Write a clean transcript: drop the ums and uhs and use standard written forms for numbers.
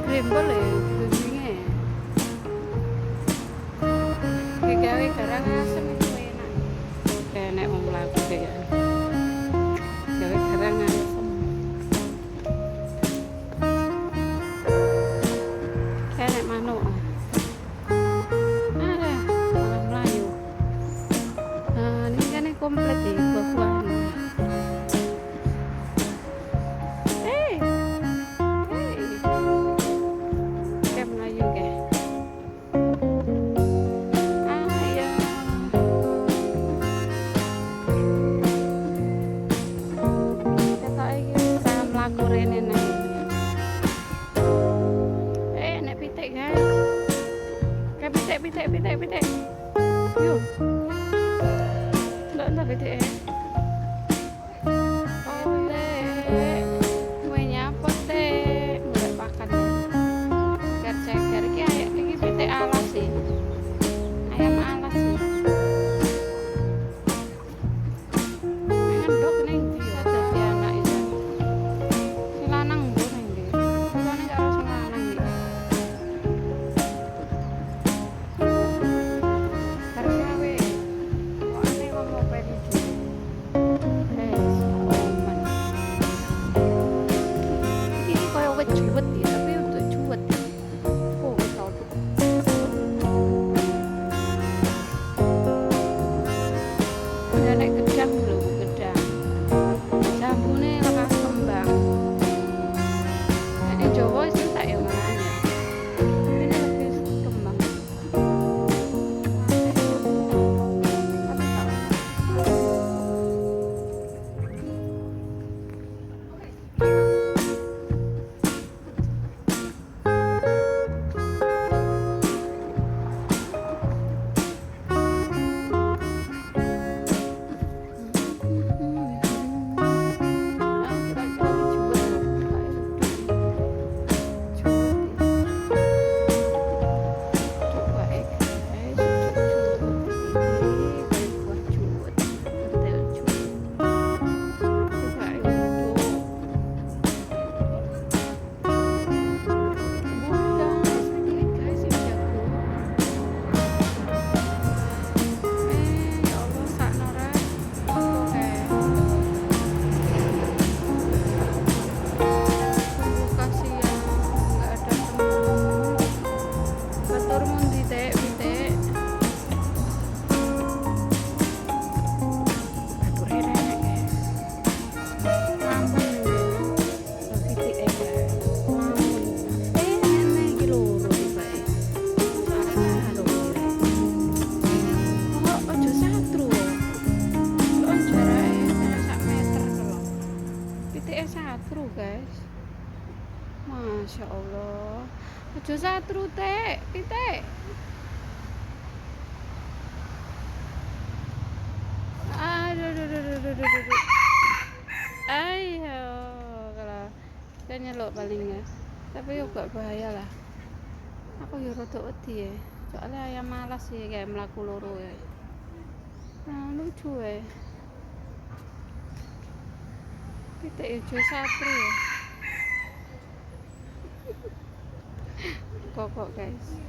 Grembel ya gunjingnya ya. Gawe garang asem itu enak. Kayak nek mau mlaku kayak gawe garang asem. Kayak nek manuk. Ada malah melayu. Nah, ini kan komplit ya buah-buahan. Eh, kayak melayu kayak. Ayo. Kita iki bisa mlaku rene nek. Nek pitik guys. Kayak pitik. Yuk. Ndak pitik. Oh, Dek. Kowe nyapa, Dek? Golek pakan. Ceker-ceker iki pitik alas sih. Ayam alas sih. Ngendok ning ndi ya dadi anak itu. Si lanang mbok ning ndi? Kulone karo sing lanang iki. Karyawe. Kok aneh wong ngopen iki. Ini kayak wet juwet ya, tapi untuk juwet. Oh, tau tuh. Udah naik gedang belum? Gedang. Jambune lekas kembang. Nek Jawa itu tak ya mananya. Ini lebih kembang. Tapi tak. Satru guys, masya Allah, ojo satru teh, pitik. Aduh. Ayo, kalau kita nyelok palingnya, tapi juga bahaya lah. Aku yo rada wedi ya, soalnya ayam malas sih kayak melaku loro ya. Nah, lucu ya. Pitik ojo satru ya. Kokok guys.